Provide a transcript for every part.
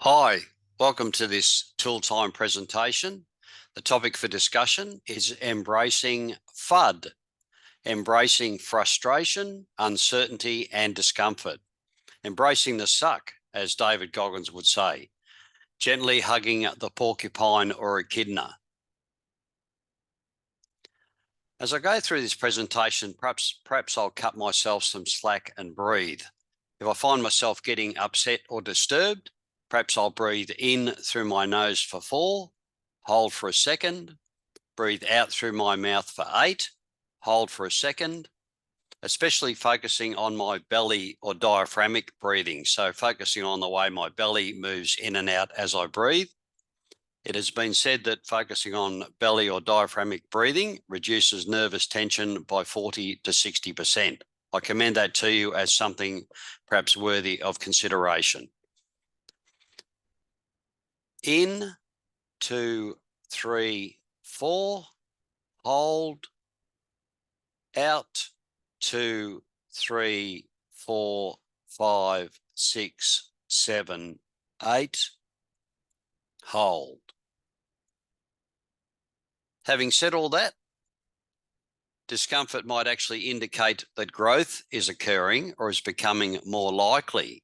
Hi, welcome to this tool time presentation. The topic for discussion is embracing FUD, embracing frustration, uncertainty, and discomfort. Embracing the suck, as David Goggins would say, gently hugging the porcupine or echidna. As I go through this presentation, perhaps I'll cut myself some slack and breathe. If I find myself getting upset or disturbed, perhaps I'll breathe in through my nose for 4, hold for a second, breathe out through my mouth for 8, hold for a second, especially focusing on my belly or diaphragmic breathing. So focusing on the way my belly moves in and out as I breathe. It has been said that focusing on belly or diaphragmic breathing reduces nervous tension by 40 to 60%. I commend that to you as something perhaps worthy of consideration. In, 2, 3, 4, hold, out, 2, 3, 4, 5, 6, 7, 8, hold. Having said all that, discomfort might actually indicate that growth is occurring or is becoming more likely,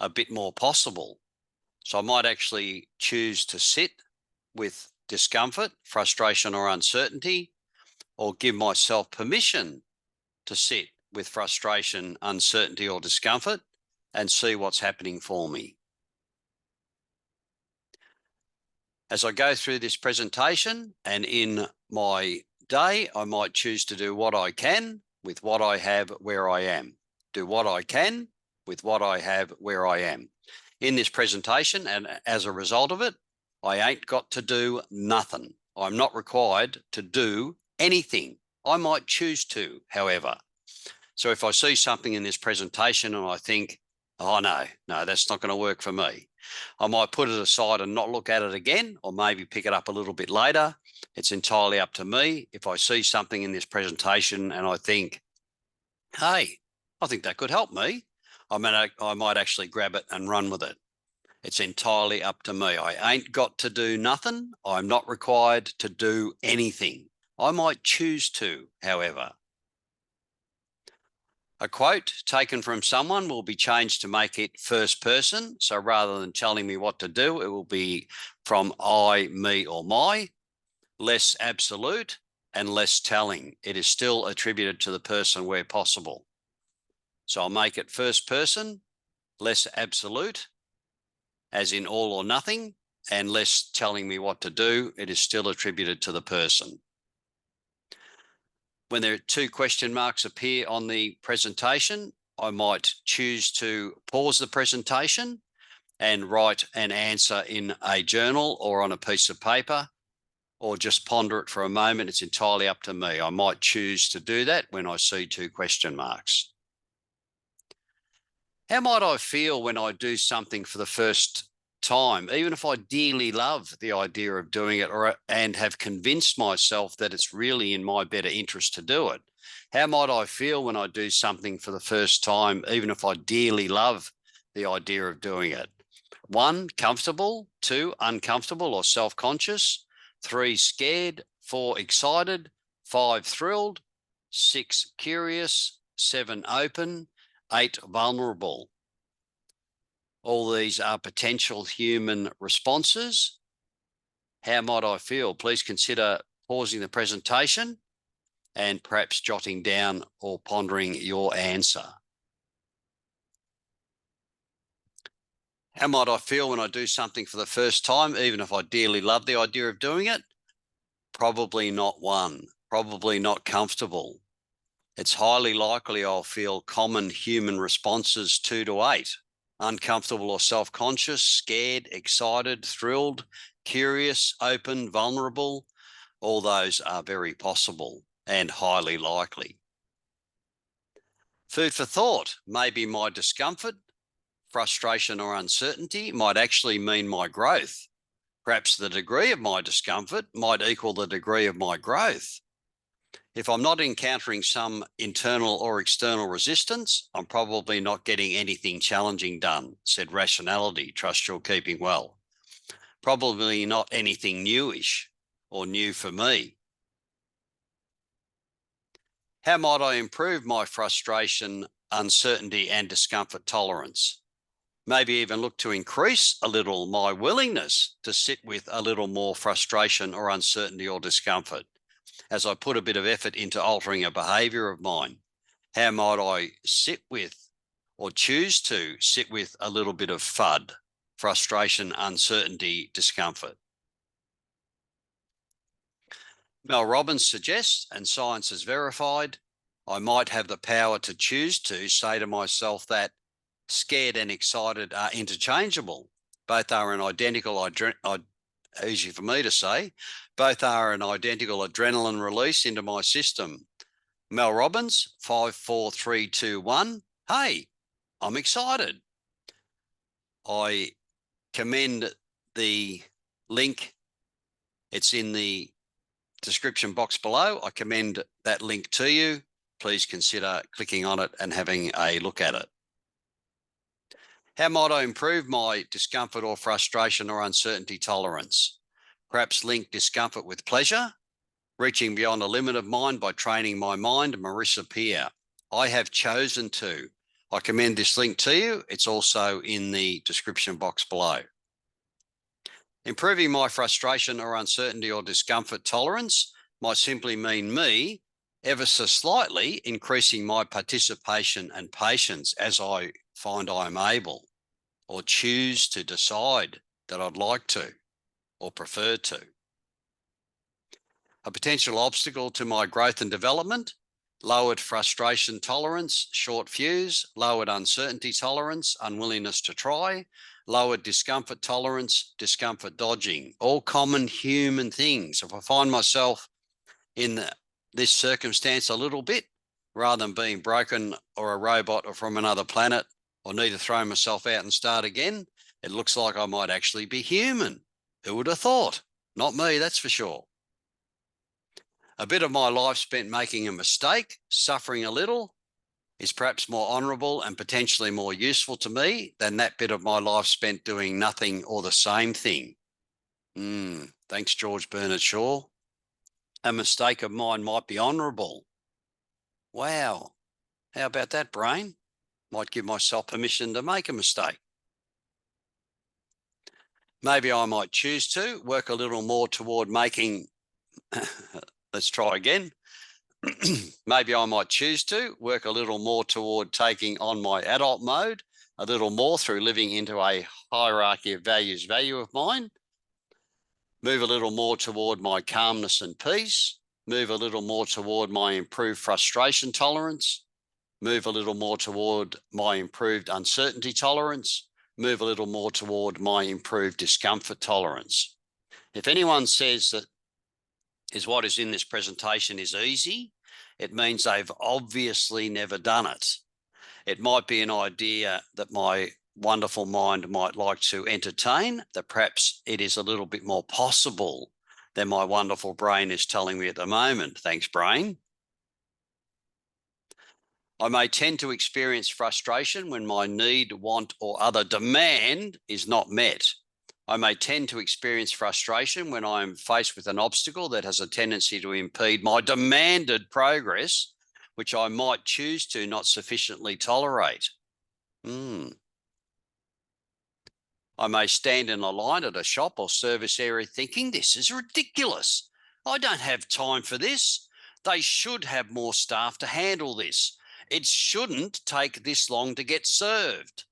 a bit more possible. So I might actually choose to sit with discomfort, frustration, or uncertainty, or give myself permission to sit with frustration, uncertainty, or discomfort and see what's happening for me. As I go through this presentation and in my day, I might choose to do what I can with what I have where I am. Do what I can with what I have where I am. In this presentation, and as a result of it, I ain't got to do nothing. I'm not required to do anything. I might choose to, however. So if I see something in this presentation and I think, oh no, that's not going to work for me, I might put it aside and not look at it again, or maybe pick it up a little bit later. It's entirely up to me. If I see something in this presentation and I think, hey, I think that could help me, I might actually grab it and run with it. It's entirely up to me. I ain't got to do nothing. I'm not required to do anything. I might choose to, however. A quote taken from someone will be changed to make it first person. So rather than telling me what to do, it will be from I, me, or my, less absolute and less telling. It is still attributed to the person where possible. So I'll make it first person, less absolute, as in all or nothing, and less telling me what to do. It is still attributed to the person. When there are 2 question marks appear on the presentation, I might choose to pause the presentation and write an answer in a journal or on a piece of paper, or just ponder it for a moment. It's entirely up to me. I might choose to do that when I see 2 question marks. How might I feel when I do something for the first time, even if I dearly love the idea of doing it and have convinced myself that it's really in my better interest to do it? How might I feel when I do something for the first time, even if I dearly love the idea of doing it? 1, comfortable. 2, uncomfortable or self-conscious. 3, scared. 4, excited. 5, thrilled. 6, curious. 7, open. 8, vulnerable. All these are potential human responses. How might I feel? Please consider pausing the presentation and perhaps jotting down or pondering your answer. How might I feel when I do something for the first time, even if I dearly love the idea of doing it? Probably not 1, probably not comfortable. It's highly likely I'll feel common human responses 2 to 8. Uncomfortable or self-conscious, scared, excited, thrilled, curious, open, vulnerable. All those are very possible and highly likely. Food for thought. Maybe my discomfort, frustration, or uncertainty might actually mean my growth. Perhaps the degree of my discomfort might equal the degree of my growth. If I'm not encountering some internal or external resistance, I'm probably not getting anything challenging done, said Rationality. Trust you're keeping well. Probably not anything newish or new for me. How might I improve my frustration, uncertainty, and discomfort tolerance? Maybe even look to increase a little my willingness to sit with a little more frustration or uncertainty or discomfort as I put a bit of effort into altering a behaviour of mine. How might I sit with or choose to sit with a little bit of FUD, frustration, uncertainty, discomfort? Mel Robbins suggests, and science has verified, I might have the power to choose to say to myself that scared and excited are interchangeable. Both are an identical, easy for me to say, both are an identical adrenaline release into my system. Mel Robbins, 5, 4, 3, 2, 1. Hey, I'm excited. I commend the link. It's in the description box below. I commend that link to you. Please consider clicking on it and having a look at it. How might I improve my discomfort or frustration or uncertainty tolerance? Perhaps link discomfort with pleasure, reaching beyond the limit of mind by training my mind, Marisa Peer. I have chosen to. I commend this link to you. It's also in the description box below. Improving my frustration or uncertainty or discomfort tolerance might simply mean me ever so slightly increasing my participation and patience as I find I'm able, or choose to decide that I'd like to or prefer to. A potential obstacle to my growth and development: lowered frustration tolerance, short fuse; lowered uncertainty tolerance, unwillingness to try; lowered discomfort tolerance, discomfort dodging. All common human things. If I find myself in this circumstance a little bit, rather than being broken or a robot or from another planet, or need to throw myself out and start again, it looks like I might actually be human. Who would have thought? Not me, that's for sure. A bit of my life spent making a mistake, suffering a little, is perhaps more honourable and potentially more useful to me than that bit of my life spent doing nothing or the same thing. Thanks, George Bernard Shaw. A mistake of mine might be honourable. Wow. How about that, brain? Might give myself permission to make a mistake. Maybe I might choose to work a little more toward making, let's try again. Maybe I might choose to work a little more toward taking on my adult mode a little more through living into a hierarchy of values value of mine. Move a little more toward my calmness and peace. Move a little more toward my improved frustration tolerance. Move a little more toward my improved uncertainty tolerance. Move a little more toward my improved discomfort tolerance. If anyone says that what is in this presentation is easy, it means they've obviously never done it. It might be an idea that my wonderful mind might like to entertain, that perhaps it is a little bit more possible than my wonderful brain is telling me at the moment. Thanks, brain. I may tend to experience frustration when my need, want, or other demand is not met. I may tend to experience frustration when I am faced with an obstacle that has a tendency to impede my demanded progress, which I might choose to not sufficiently tolerate. I may stand in a line at a shop or service area thinking, this is ridiculous. I don't have time for this. They should have more staff to handle this. It shouldn't take this long to get served.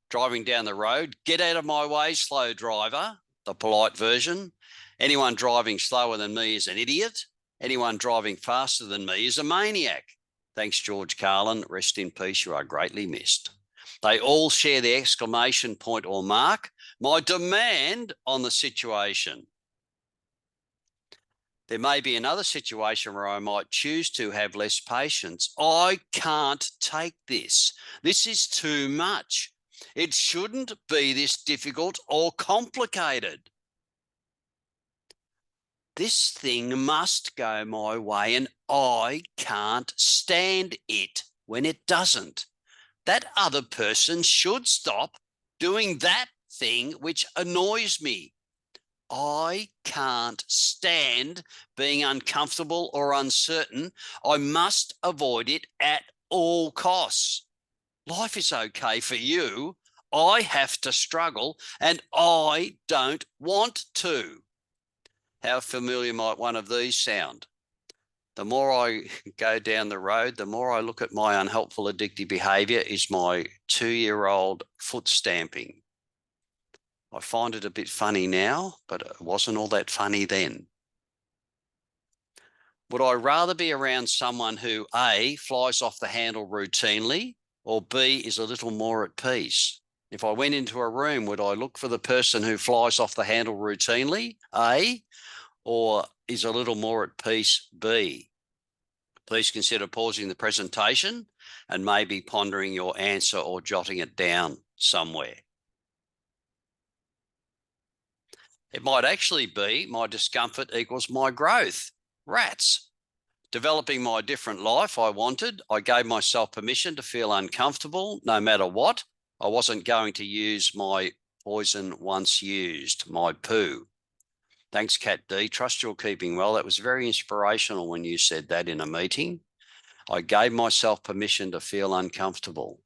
Driving down the road, get out of my way, slow driver, the polite version. Anyone driving slower than me is an idiot. Anyone driving faster than me is a maniac. Thanks, George Carlin. Rest in peace. You are greatly missed. They all share the exclamation point or mark, my demand on the situation. There may be another situation where I might choose to have less patience. I can't take this. This is too much. It shouldn't be this difficult or complicated. This thing must go my way and I can't stand it when it doesn't. That other person should stop doing that thing which annoys me. I can't stand being uncomfortable or uncertain. I must avoid it at all costs. Life is okay for you. I have to struggle and I don't want to. How familiar might one of these sound? The more I go down the road, the more I look at my unhelpful addictive behaviour is my 2-year-old foot stamping. I find it a bit funny now, but it wasn't all that funny then. Would I rather be around someone who A, flies off the handle routinely, or B, is a little more at peace? If I went into a room, would I look for the person who flies off the handle routinely, A, or is a little more at peace, B? Please consider pausing the presentation and maybe pondering your answer or jotting it down somewhere. It might actually be my discomfort equals my growth. Rats. Developing my different life I wanted, I gave myself permission to feel uncomfortable no matter what. I wasn't going to use my poison once used, my poo. Thanks, Cat D. Trust you're keeping well. That was very inspirational when you said that in a meeting. I gave myself permission to feel uncomfortable.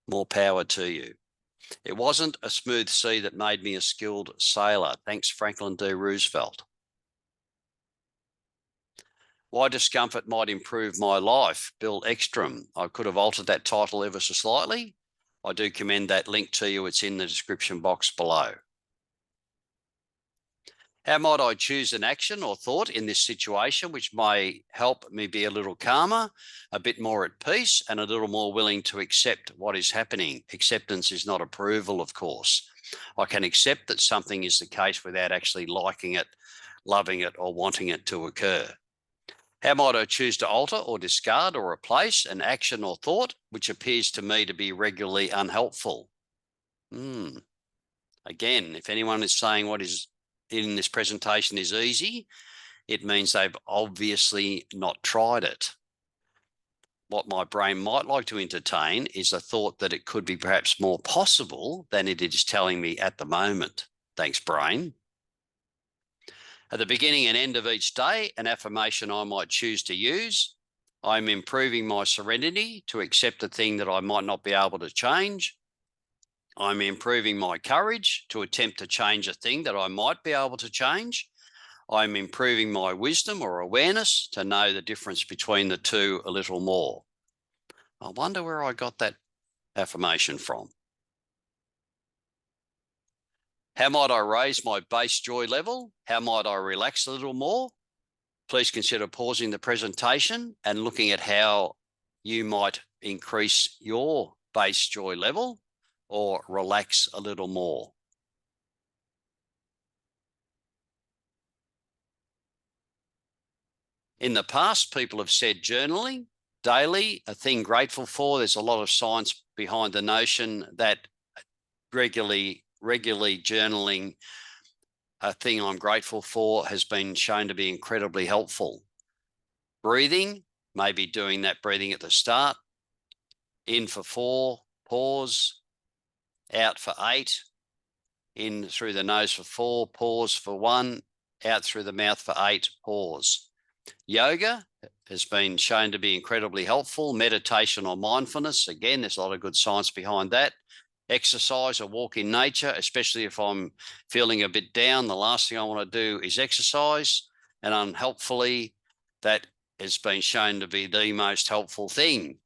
More power to you. It wasn't a smooth sea that made me a skilled sailor. Thanks, Franklin D. Roosevelt. Why discomfort might improve my life, Bill Eckstrom. I could have altered that title ever so slightly. I do commend that link to you. It's in the description box below. How might I choose an action or thought in this situation which may help me be a little calmer, a bit more at peace, and a little more willing to accept what is happening? Acceptance is not approval, of course. I can accept that something is the case without actually liking it, loving it, or wanting it to occur. How might I choose to alter or discard or replace an action or thought which appears to me to be regularly unhelpful? Again, if anyone is saying what is in this presentation is easy, it means they've obviously not tried it. What my brain might like to entertain is a thought that it could be perhaps more possible than it is telling me at the moment. Thanks, brain. At the beginning and end of each day, an affirmation I might choose to use. I'm improving my serenity to accept a thing that I might not be able to change. I'm improving my courage to attempt to change a thing that I might be able to change. I'm improving my wisdom or awareness to know the difference between the two a little more. I wonder where I got that affirmation from. How might I raise my base joy level? How might I relax a little more? Please consider pausing the presentation and looking at how you might increase your base joy level or relax a little more. In the past, people have said journaling daily, a thing grateful for. There's a lot of science behind the notion that regularly journaling a thing I'm grateful for has been shown to be incredibly helpful. Breathing, maybe doing that breathing at the start. In for 4, pause. Out for 8. In through the nose for 4, pause for 1. Out through the mouth for 8, pause. Yoga has been shown to be incredibly helpful. Meditation or mindfulness, again, there's a lot of good science behind that. Exercise, a walk in nature, especially if I'm feeling a bit down, the last thing I want to do is exercise. And unhelpfully, that has been shown to be the most helpful thing.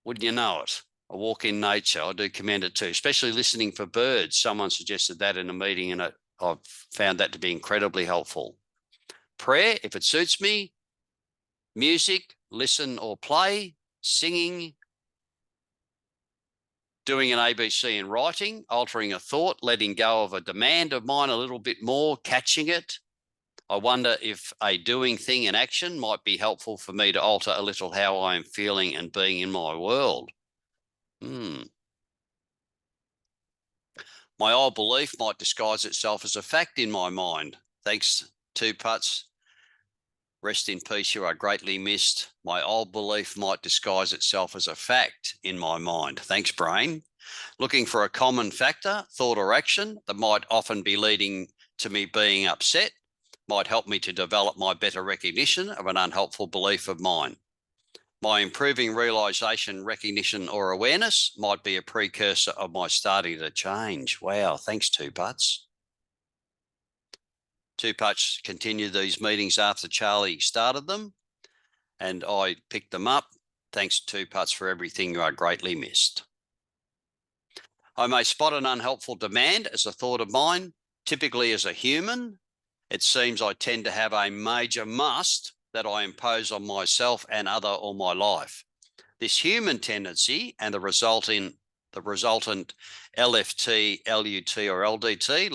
Wouldn't you know it? A walk in nature, I do commend it too, especially listening for birds. Someone suggested that in a meeting and I've found that to be incredibly helpful. Prayer, if it suits me. Music, listen or play. Singing, doing an ABC in writing, altering a thought, letting go of a demand of mine a little bit more, catching it. I wonder if a doing thing in action might be helpful for me to alter a little how I am feeling and being in my world. My old belief might disguise itself as a fact in my mind. Thanks TwoPutts, rest in peace, you are greatly missed. My old belief might disguise itself as a fact in my mind. Thanks, brain. Looking for a common factor, thought or action that might often be leading to me being upset, might help me to develop my better recognition of an unhelpful belief of mine. My improving realization, recognition, or awareness might be a precursor of my starting to change. Wow, thanks, TwoPutts. TwoPutts continued these meetings after Charlie started them, and I picked them up. Thanks, TwoPutts, for everything. You are greatly missed. I may spot an unhelpful demand as a thought of mine. Typically, as a human, it seems I tend to have a major must that I impose on myself and other all my life. This human tendency and the resultant LFT, LUT, or LDT,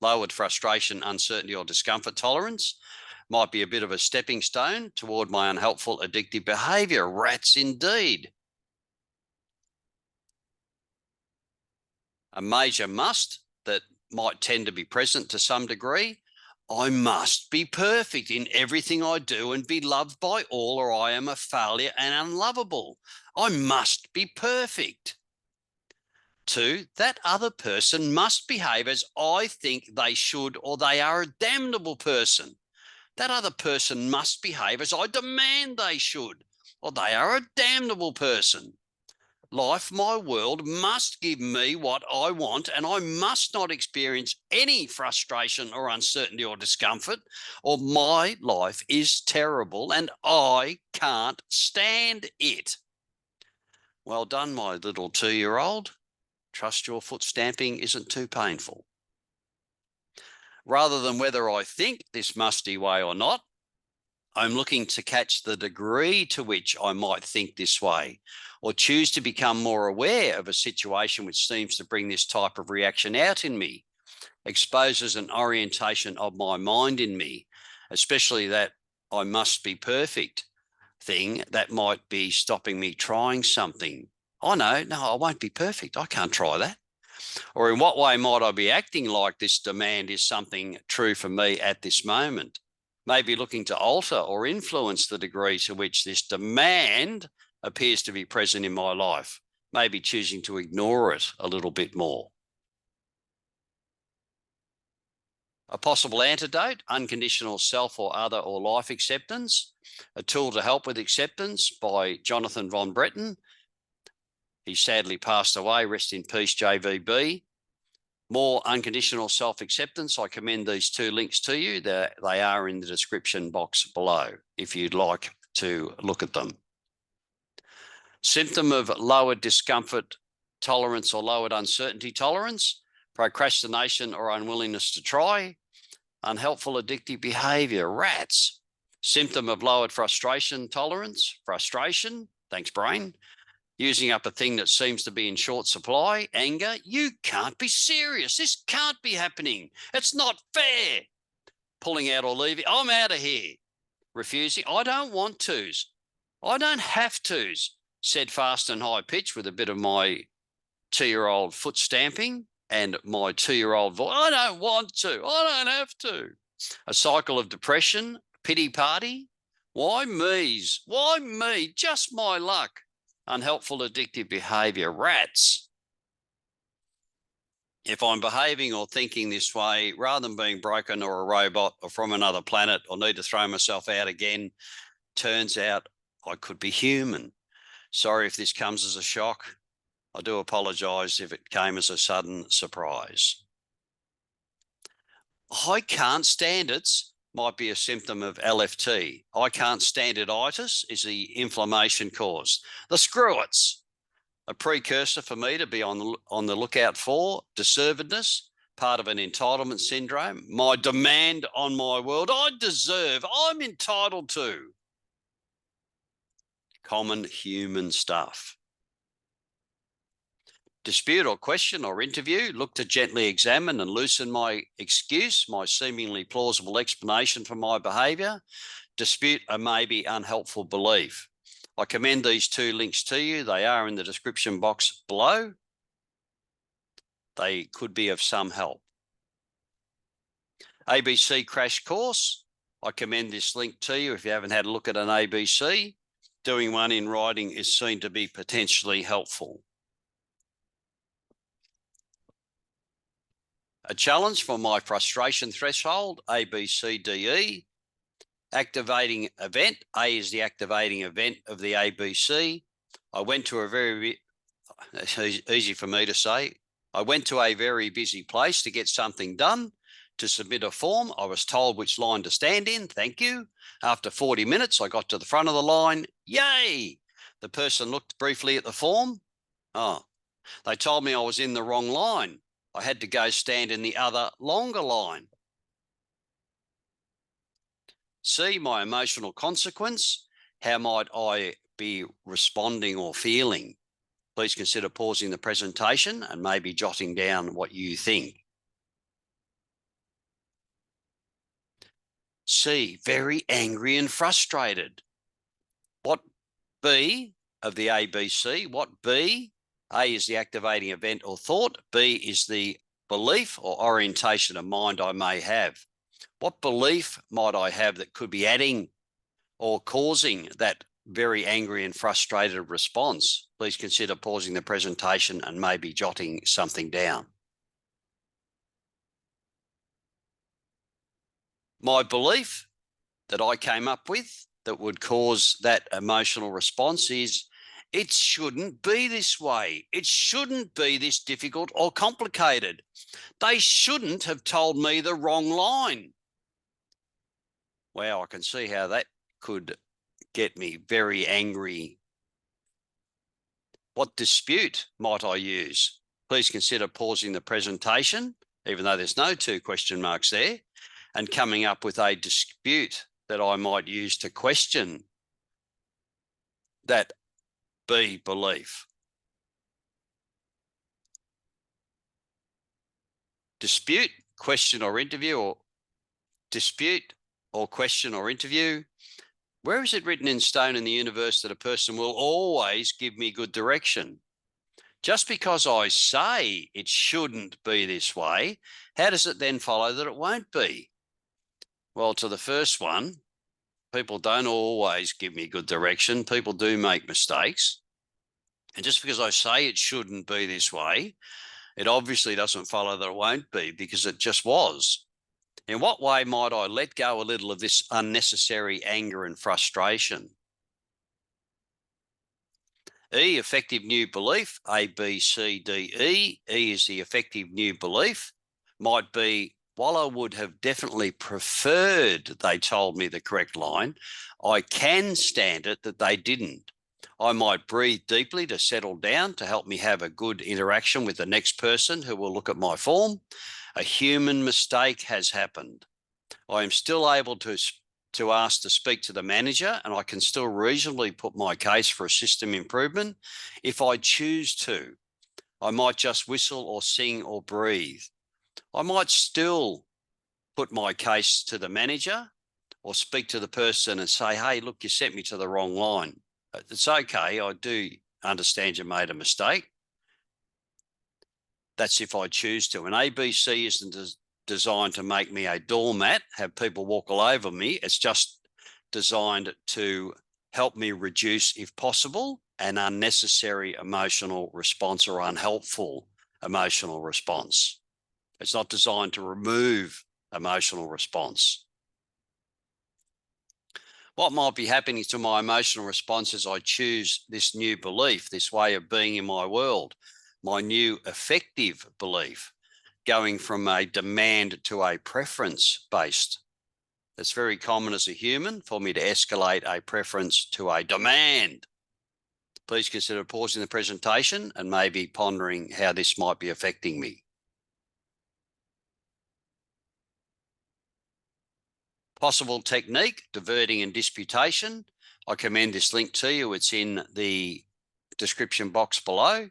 lowered frustration, uncertainty, or discomfort tolerance, might be a bit of a stepping stone toward my unhelpful addictive behavior. Rats indeed. A major must that might tend to be present to some degree. I must be perfect in everything I do and be loved by all, or I am a failure and unlovable. I must be perfect. 2, that other person must behave as I think they should, or they are a damnable person. That other person must behave as I demand they should, or they are a damnable person. Life, my world, must give me what I want, and I must not experience any frustration or uncertainty or discomfort, or my life is terrible and I can't stand it. Well done, my little 2-year-old. Trust your foot stamping isn't too painful. Rather than whether I think this musty way or not, I'm looking to catch the degree to which I might think this way, or choose to become more aware of a situation which seems to bring this type of reaction out in me, exposes an orientation of my mind in me, especially that I must be perfect thing that might be stopping me trying something. Oh, no, I won't be perfect. I can't try that. Or in what way might I be acting like this demand is something true for me at this moment? Maybe looking to alter or influence the degree to which this demand appears to be present in my life, maybe choosing to ignore it a little bit more. A possible antidote, unconditional self or other or life acceptance, a tool to help with acceptance by Jonathan von Breton. He sadly passed away, rest in peace, JVB. More unconditional self-acceptance. I commend these 2 links to you. They are in the description box below if you'd like to look at them. Symptom of lowered discomfort tolerance or lowered uncertainty tolerance, procrastination or unwillingness to try, unhelpful addictive behavior, rats. Symptom of lowered frustration tolerance, frustration, thanks brain. Using up a thing that seems to be in short supply, anger. You can't be serious. This can't be happening. It's not fair. Pulling out or leaving. I'm out of here. Refusing. I don't want tos. I don't have tos. Said fast and high pitch with a bit of my 2-year-old foot stamping and my 2-year-old voice. I don't want to. I don't have to. A cycle of depression, pity party. Why me's? Why me? Just my luck. Unhelpful addictive behavior, rats. If I'm behaving or thinking this way, rather than being broken or a robot or from another planet or need to throw myself out again, turns out I could be human. Sorry if this comes as a shock. I do apologise if it came as a sudden surprise. I can't stand it might be a symptom of LFT. I can't stand it-itis is the inflammation caused. The screw-its, a precursor for me to be on the lookout for. Deservedness, part of an entitlement syndrome. My demand on my world, I deserve, I'm entitled to. Common human stuff. Dispute or question or interview, look to gently examine and loosen my excuse, my seemingly plausible explanation for my behaviour. Dispute a maybe unhelpful belief. I commend these 2 links to you. They are in the description box below. They could be of some help. ABC crash course. I commend this link to you if you haven't had a look at an ABC. Doing one in writing is seen to be potentially helpful. A challenge for my frustration threshold, A, B, C, D, E. Activating event. A is the activating event of the ABC. I went to a very, easy for me to say, I went to a very busy place to get something done. To submit a form, I was told which line to stand in. Thank you. After 40 minutes, I got to the front of the line. Yay! The person looked briefly at the form. Oh, they told me I was in the wrong line. I had to go stand in the other longer line. C, my emotional consequence. How might I be responding or feeling? Please consider pausing the presentation and maybe jotting down what you think. C, very angry and frustrated. What B of the ABC? What B? A is the activating event or thought. B is the belief or orientation of mind I may have. What belief might I have that could be adding or causing that very angry and frustrated response? Please consider pausing the presentation and maybe jotting something down. My belief that I came up with that would cause that emotional response is, it shouldn't be this way. It shouldn't be this difficult or complicated. They shouldn't have told me the wrong line. Wow, I can see how that could get me very angry. What dispute might I use? Please consider pausing the presentation, even though there's no 2 question marks there, and coming up with a dispute that I might use to question that B belief. Dispute, question or interview, or dispute or question or interview. Where is it written in stone in the universe that a person will always give me good direction? Just because I say it shouldn't be this way, how does it then follow that it won't be? Well, to the first one, people don't always give me good direction. People do make mistakes. And just because I say it shouldn't be this way, it obviously doesn't follow that it won't be, because it just was. In what way might I let go a little of this unnecessary anger and frustration? E, effective new belief. A, B, C, D, E. E is the effective new belief. Might be, while I would have definitely preferred they told me the correct line, I can stand it that they didn't. I might breathe deeply to settle down to help me have a good interaction with the next person who will look at my form. A human mistake has happened. I am still able to ask to speak to the manager, and I can still reasonably put my case for a system improvement if I choose to. I might just whistle or sing or breathe. I might still put my case to the manager or speak to the person and say, hey, look, you sent me to the wrong line. It's okay. I do understand you made a mistake. That's if I choose to. And ABC isn't designed to make me a doormat, have people walk all over me. It's just designed to help me reduce, if possible, an unnecessary emotional response or unhelpful emotional response. It's not designed to remove emotional response. What might be happening to my emotional response as I choose this new belief, this way of being in my world, my new effective belief, going from a demand to a preference-based. It's very common as a human for me to escalate a preference to a demand. Please consider pausing the presentation and maybe pondering how this might be affecting me. Possible technique, diverting and disputation. I commend this link to you. It's in the description box below.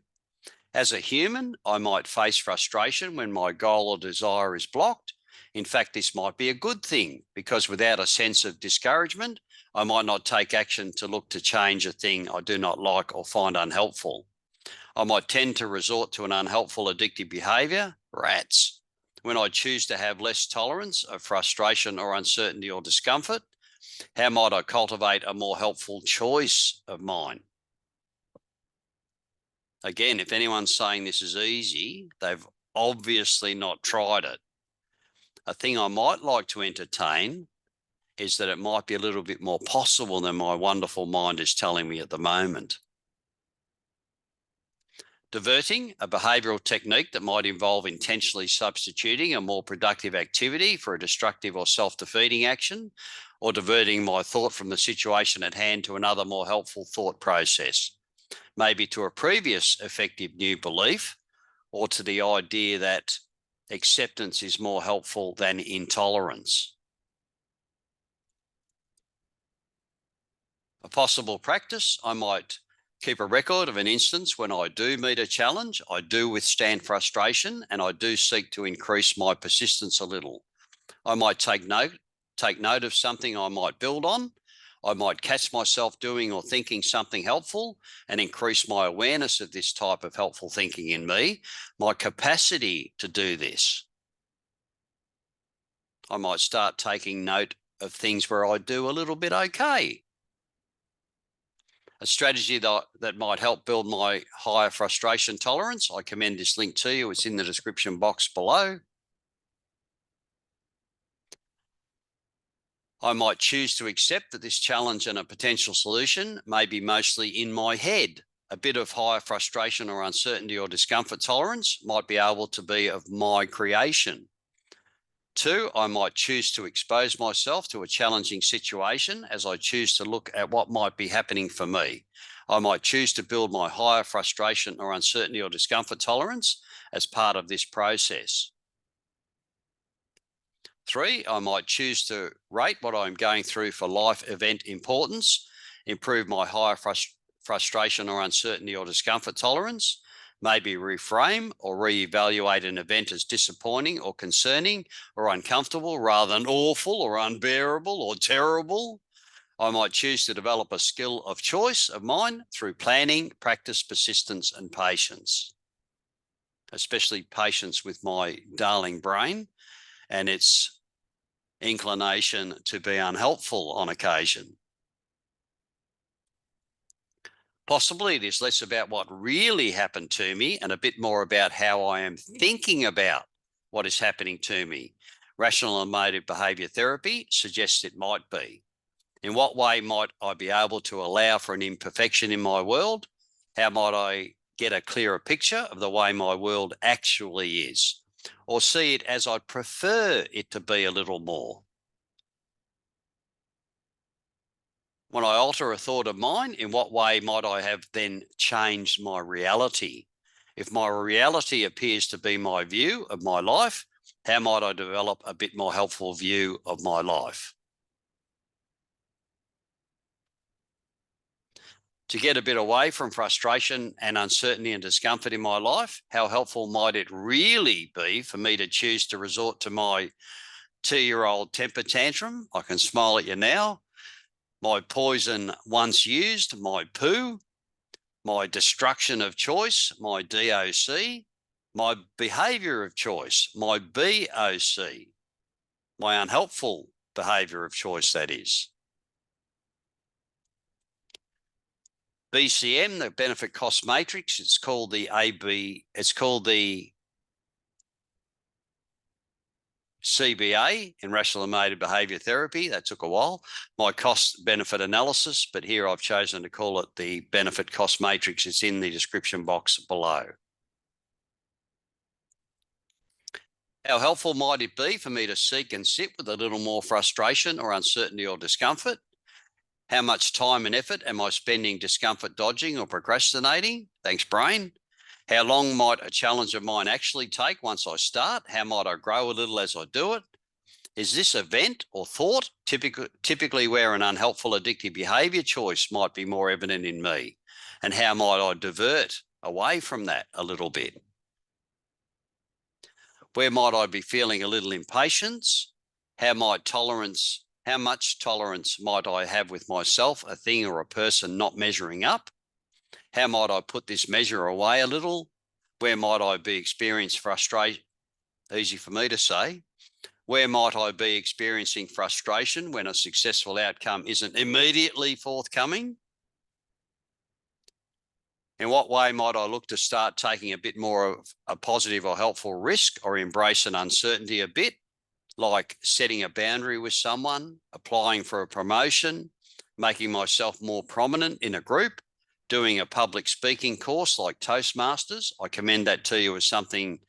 As a human, I might face frustration when my goal or desire is blocked. In fact, this might be a good thing, because without a sense of discouragement, I might not take action to look to change a thing I do not like or find unhelpful. I might tend to resort to an unhelpful addictive behavior, rats, When I choose to have less tolerance of frustration or uncertainty or discomfort, how might I cultivate a more helpful choice of mine? Again, if anyone's saying this is easy, they've obviously not tried it. A thing I might like to entertain is that it might be a little bit more possible than my wonderful mind is telling me at the moment. Diverting, a behavioural technique that might involve intentionally substituting a more productive activity for a destructive or self-defeating action, or diverting my thought from the situation at hand to another more helpful thought process, maybe to a previous effective new belief, or to the idea that acceptance is more helpful than intolerance. A possible practice, I might keep a record of an instance when I do meet a challenge, I do withstand frustration, and I do seek to increase my persistence a little. I might take note of something I might build on. I might catch myself doing or thinking something helpful and increase my awareness of this type of helpful thinking in me, my capacity to do this. I might start taking note of things where I do a little bit okay. A strategy that might help build my higher frustration tolerance, I commend this link to you. It's in the description box below. I might choose to accept that this challenge and a potential solution may be mostly in my head. A bit of higher frustration or uncertainty or discomfort tolerance might be able to be of my creation. 2, I might choose to expose myself to a challenging situation as I choose to look at what might be happening for me. I might choose to build my higher frustration or uncertainty or discomfort tolerance as part of this process. 3, I might choose to rate what I'm going through for life event importance, improve my higher frustration or uncertainty or discomfort tolerance, maybe reframe or reevaluate an event as disappointing or concerning or uncomfortable rather than awful or unbearable or terrible. I might choose to develop a skill of choice of mine through planning, practice, persistence, and patience, especially patience with my darling brain and its inclination to be unhelpful on occasion. Possibly it is less about what really happened to me and a bit more about how I am thinking about what is happening to me. Rational emotive behaviour therapy suggests it might be. In what way might I be able to allow for an imperfection in my world? How might I get a clearer picture of the way my world actually is, or see it as I'd prefer it to be a little more? When I alter a thought of mine, in what way might I have then changed my reality? If my reality appears to be my view of my life, how might I develop a bit more helpful view of my life? To get a bit away from frustration and uncertainty and discomfort in my life, how helpful might it really be for me to choose to resort to my 2-year-old temper tantrum? I can smile at you now. My poison once used, my poo, my destruction of choice, my DOC, my behaviour of choice, my BOC, my unhelpful behaviour of choice, that is. BCM, the benefit cost matrix, it's called the CBA in rational emotive behaviour therapy. That took a while. My cost benefit analysis, but here I've chosen to call it the benefit cost matrix. It's in the description box below. How helpful might it be for me to seek and sit with a little more frustration or uncertainty or discomfort? How much time and effort am I spending discomfort dodging or procrastinating? Thanks, brain. How long might a challenge of mine actually take once I start? How might I grow a little as I do it? Is this event or thought typically where an unhelpful addictive behaviour choice might be more evident in me? And how might I divert away from that a little bit? Where might I be feeling a little impatience? How much tolerance might I have with myself, a thing or a person not measuring up? How might I put this measure away a little? Where might I be experiencing frustration easy for me to say. Where might I be experiencing frustration when a successful outcome isn't immediately forthcoming? In what way might I look to start taking a bit more of a positive or helpful risk or embrace an uncertainty a bit, like setting a boundary with someone, applying for a promotion, making myself more prominent in a group, doing a public speaking course like Toastmasters? I commend that to you as something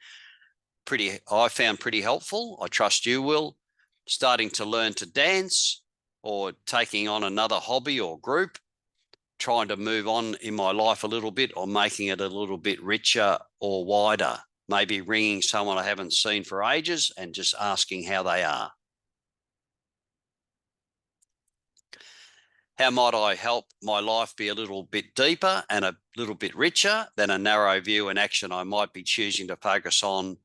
I found pretty helpful. I trust you will. Starting to learn to dance or taking on another hobby or group, trying to move on in my life a little bit or making it a little bit richer or wider. Maybe ringing someone I haven't seen for ages and just asking how they are. How might I help my life be a little bit deeper and a little bit richer than a narrow view and action I might be choosing to focus on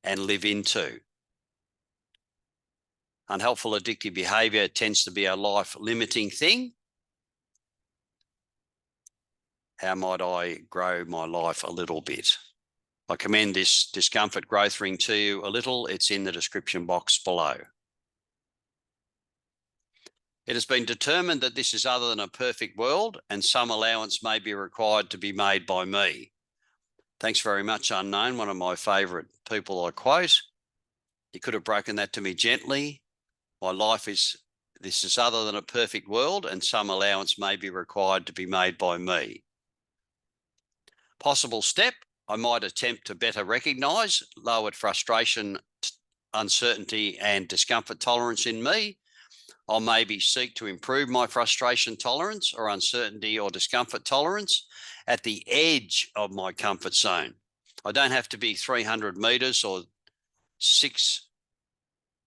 and live into? Unhelpful addictive behavior tends to be a life-limiting thing. How might I grow my life a little bit? I commend this Discomfort growth ring to you a little. It's in the description box below. It has been determined that this is other than a perfect world and some allowance may be required to be made by me. Thanks very much, Unknown, one of my favourite people I quote. You could have broken that to me gently. This is other than a perfect world and some allowance may be required to be made by me. Possible step, I might attempt to better recognise lowered frustration, uncertainty and discomfort tolerance in me. I'll maybe seek to improve my frustration tolerance or uncertainty or discomfort tolerance at the edge of my comfort zone. I don't have to be 300 metres or 600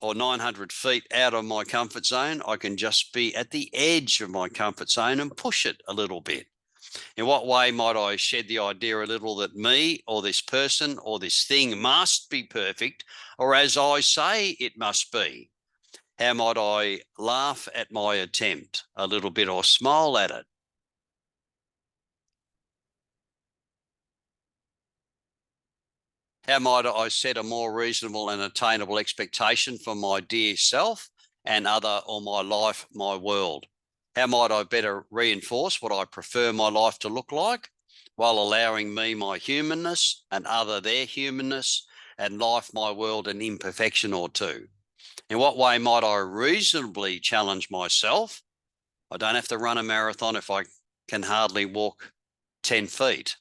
or 900 feet out of my comfort zone. I can just be at the edge of my comfort zone and push it a little bit. In what way might I shed the idea a little that me or this person or this thing must be perfect, or as I say it must be? How might I laugh at my attempt a little bit or smile at it? How might I set a more reasonable and attainable expectation for my dear self and other or my life, my world? How might I better reinforce what I prefer my life to look like while allowing me my humanness and other their humanness and life, my world, an imperfection or two? In what way might I reasonably challenge myself? I don't have to run a marathon if I can hardly walk 10 feet.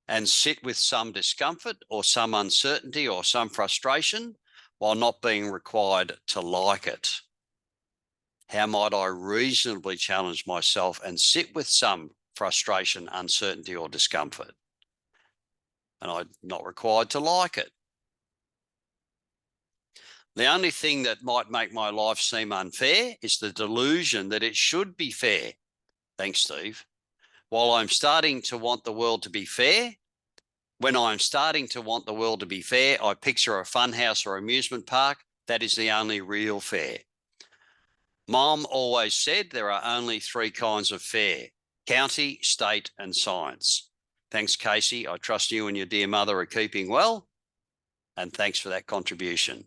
And sit with some discomfort or some uncertainty or some frustration while not being required to like it. How might I reasonably challenge myself and sit with some frustration, uncertainty or discomfort? And I'm not required to like it. The only thing that might make my life seem unfair is the delusion that it should be fair. Thanks, Steve. While I'm starting to want the world to be fair, when I'm starting to want the world to be fair, I picture a funhouse or amusement park. That is the only real fair. Mom always said there are only three kinds of fair: county, state, and science. Thanks, Casey. I trust you and your dear mother are keeping well. And thanks for that contribution.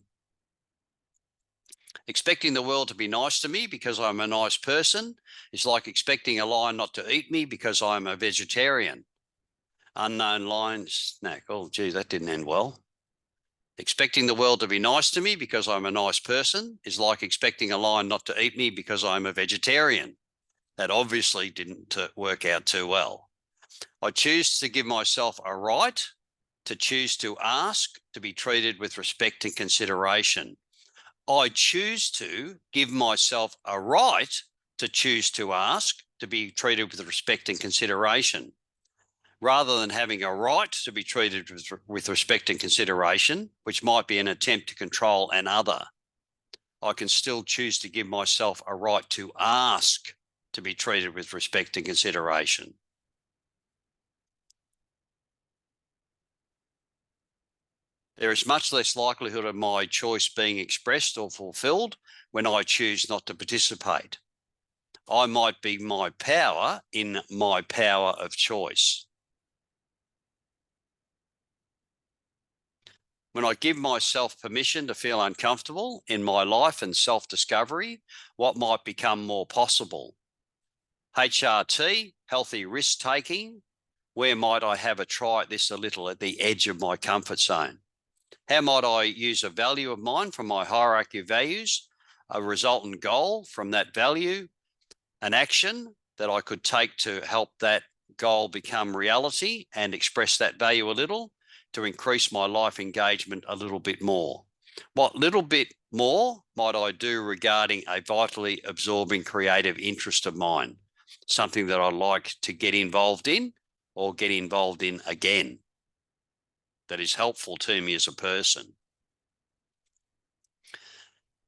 Expecting the world to be nice to me because I'm a nice person is like expecting a lion not to eat me because I'm a vegetarian. Unknown lion snack. Oh, geez, that didn't end well. Expecting the world to be nice to me because I'm a nice person is like expecting a lion not to eat me because I'm a vegetarian. That obviously didn't work out too well. I choose to give myself a right to choose to ask to be treated with respect and consideration. I choose to give myself a right to choose to ask to be treated with respect and consideration. Rather than having a right to be treated with respect and consideration, which might be an attempt to control an other, I can still choose to give myself a right to ask to be treated with respect and consideration. There is much less likelihood of my choice being expressed or fulfilled when I choose not to participate. I might be my power in my power of choice. When I give myself permission to feel uncomfortable in my life and self-discovery, what might become more possible? HRT, healthy risk-taking. Where might I have a try at this a little at the edge of my comfort zone? How might I use a value of mine from my hierarchy of values, a resultant goal from that value, an action that I could take to help that goal become reality and express that value a little to increase my life engagement a little bit more? What little bit more might I do regarding a vitally absorbing creative interest of mine? Something that I like to get involved in or get involved in again that is helpful to me as a person.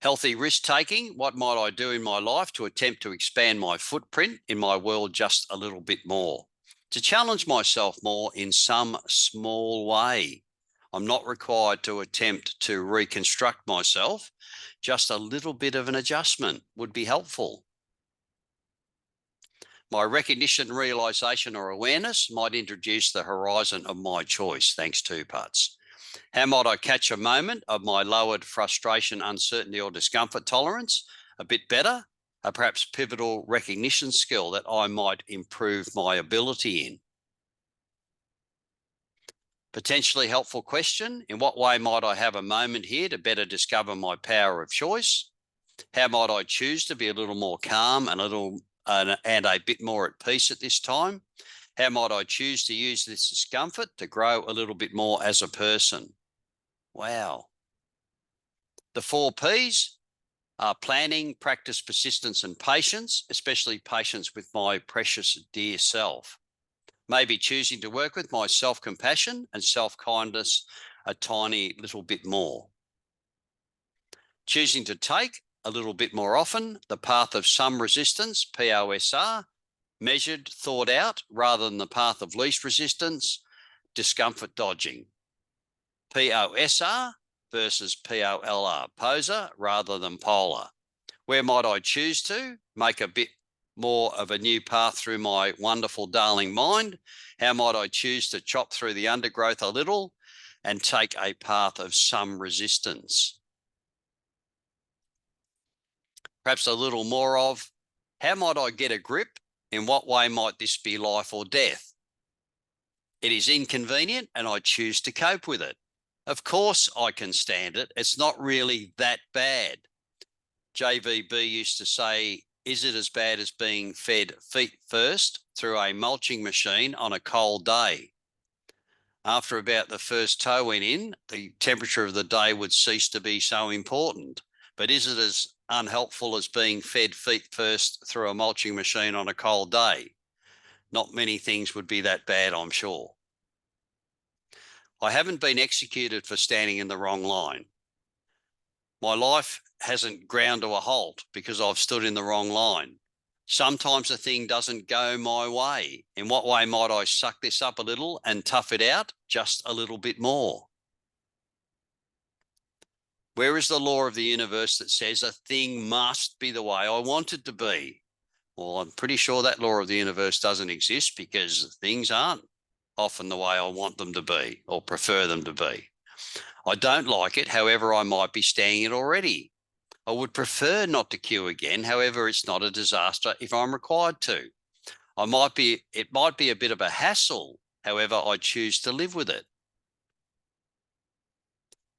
Healthy risk-taking. What might I do in my life to attempt to expand my footprint in my world just a little bit more? To challenge myself more in some small way. I'm not required to attempt to reconstruct myself. Just a little bit of an adjustment would be helpful. My recognition, realization, or awareness might introduce the horizon of my choice. Thanks, TwoPutts. How might I catch a moment of my lowered frustration, uncertainty, or discomfort tolerance a bit better? A perhaps pivotal recognition skill that I might improve my ability in. Potentially helpful question. In what way might I have a moment here to better discover my power of choice? How might I choose to be a little more calm and a bit more at peace at this time? How might I choose to use this discomfort to grow a little bit more as a person? Wow. The 4 Ps are planning, practice, persistence, and patience, especially patience with my precious dear self. Maybe choosing to work with my self-compassion and self-kindness a tiny little bit more. Choosing to take a little bit more often the path of some resistance, POSR, measured, thought out, rather than the path of least resistance, discomfort dodging. POSR versus POLR, poser rather than polar. Where might I choose to make a bit more of a new path through my wonderful darling mind? How might I choose to chop through the undergrowth a little and take a path of some resistance? Perhaps a little more of, how might I get a grip? In what way might this be life or death? It is inconvenient and I choose to cope with it. Of course I can stand it. It's not really that bad. JVB used to say, is it as bad as being fed feet first through a mulching machine on a cold day? After about the first toe went in, the temperature of the day would cease to be so important. But is it as unhelpful as being fed feet first through a mulching machine on a cold day? Not many things would be that bad, I'm sure. I haven't been executed for standing in the wrong line. My life hasn't ground to a halt because I've stood in the wrong line. Sometimes a thing doesn't go my way. In what way might I suck this up a little and tough it out just a little bit more? Where is the law of the universe that says a thing must be the way I want it to be? Well, I'm pretty sure that law of the universe doesn't exist because things aren't often the way I want them to be or prefer them to be. I don't like it, however, I might be staying it already. I would prefer not to queue again, however, it's not a disaster if I'm required to. It might be a bit of a hassle, however, I choose to live with it.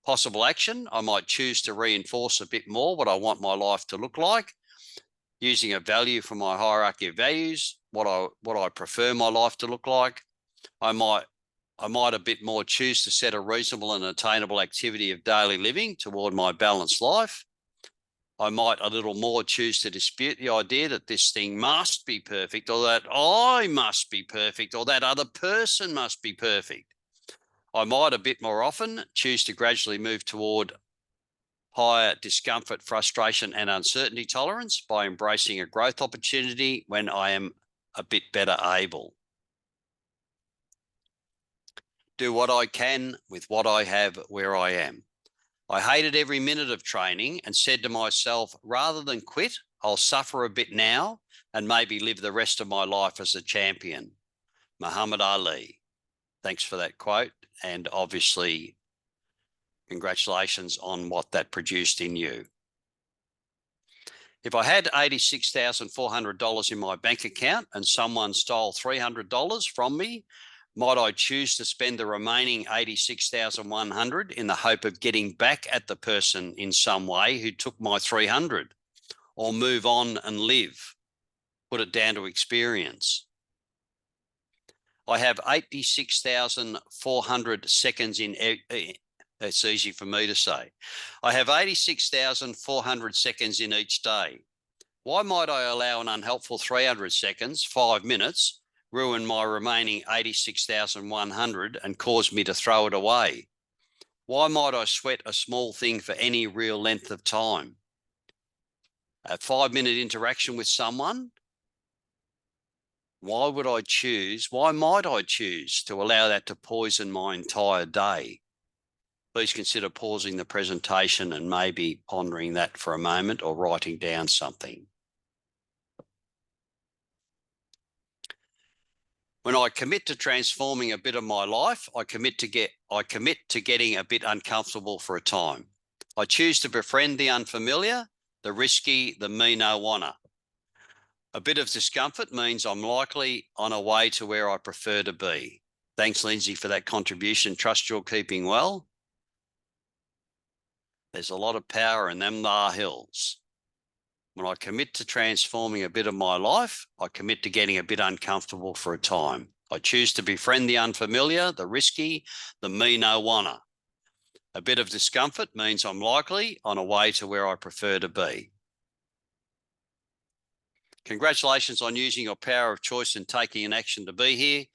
Possible action, I might choose to reinforce a bit more what I want my life to look like, using a value from my hierarchy of values, what I prefer my life to look like. I might a bit more choose to set a reasonable and attainable activity of daily living toward my balanced life. I might a little more choose to dispute the idea that this thing must be perfect, or that I must be perfect, or that other person must be perfect. I might a bit more often choose to gradually move toward higher discomfort, frustration, and uncertainty tolerance by embracing a growth opportunity when I am a bit better able. Do what I can with what I have where I am. I hated every minute of training and said to myself, rather than quit, I'll suffer a bit now and maybe live the rest of my life as a champion. Muhammad Ali. Thanks for that quote. And obviously, Congratulations on what that produced in you. If I had $86,400 in my bank account and someone stole $300 from me, might I choose to spend the remaining $86,100 in the hope of getting back at the person in some way who took my $300, or move on and live? Put it down to experience. I have 86,400 seconds in. That's easy for me to say. I have 86,400 seconds in each day. Why might I allow an unhelpful 300 seconds, 5 minutes, ruin my remaining 86,100 and cause me to throw it away? Why might I sweat a small thing for any real length of time? A 5-minute interaction with someone? Why might I choose to allow that to poison my entire day? Please consider pausing the presentation and maybe pondering that for a moment, or writing down something. When I commit to transforming a bit of my life, I commit to getting a bit uncomfortable for a time. I choose to befriend the unfamiliar, the risky, the me no wanna. A bit of discomfort means I'm likely on a way to where I prefer to be. Thanks, Lindsay, for that contribution. Trust you're keeping well. There's a lot of power in them thar hills. When I commit to transforming a bit of my life, I commit to getting a bit uncomfortable for a time. I choose to befriend the unfamiliar, the risky, the me no wanna. A bit of discomfort means I'm likely on a way to where I prefer to be. Congratulations on using your power of choice and taking an action to be here.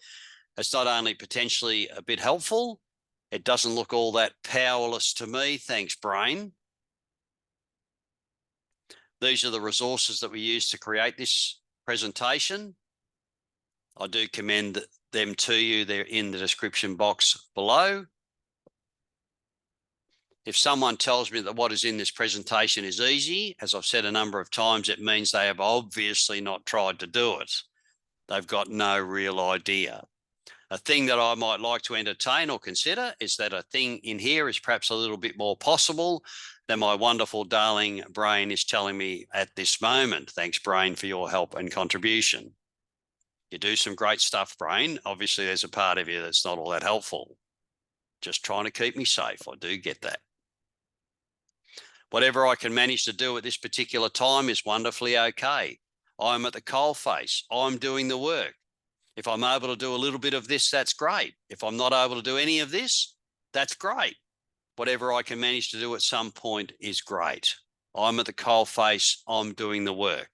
It's not only potentially a bit helpful, it doesn't look all that powerless to me. Thanks, brain. These are the resources that we use to create this presentation. I do commend them to you. They're in the description box below. If someone tells me that what is in this presentation is easy, as I've said a number of times, it means they have obviously not tried to do it. They've got no real idea. A thing that I might like to entertain or consider is that a thing in here is perhaps a little bit more possible than my wonderful darling brain is telling me at this moment. Thanks, brain, for your help and contribution. You do some great stuff, brain. Obviously, there's a part of you that's not all that helpful. Just trying to keep me safe. I do get that. Whatever I can manage to do at this particular time is wonderfully okay. I'm at the coalface. I'm doing the work. If I'm able to do a little bit of this, that's great. If I'm not able to do any of this, that's great. Whatever I can manage to do at some point is great. I'm at the coalface. I'm doing the work.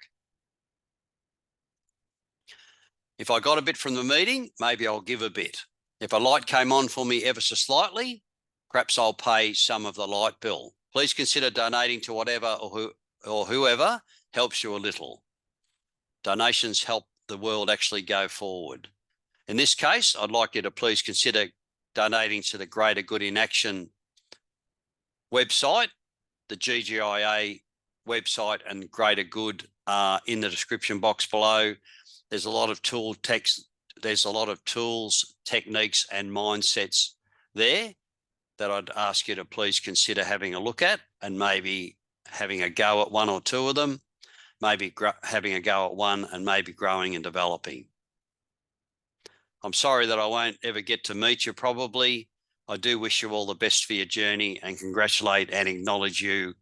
If I got a bit from the meeting, maybe I'll give a bit. If a light came on for me ever so slightly, perhaps I'll pay some of the light bill. Please consider donating to whatever or whoever helps you a little. Donations help the world actually go forward. In this case, I'd like you to please consider donating to the Greater Good in Action website. The GGIA website and Greater Good are in the description box below. There's a lot of tools, techniques, and mindsets there that I'd ask you to please consider having a look at, and maybe having a go at one or two of them, maybe having a go at one and maybe growing and developing. I'm sorry that I won't ever get to meet you probably. I do wish you all the best for your journey and congratulate and acknowledge you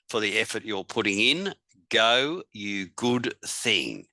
for the effort you're putting in. Go, you good thing.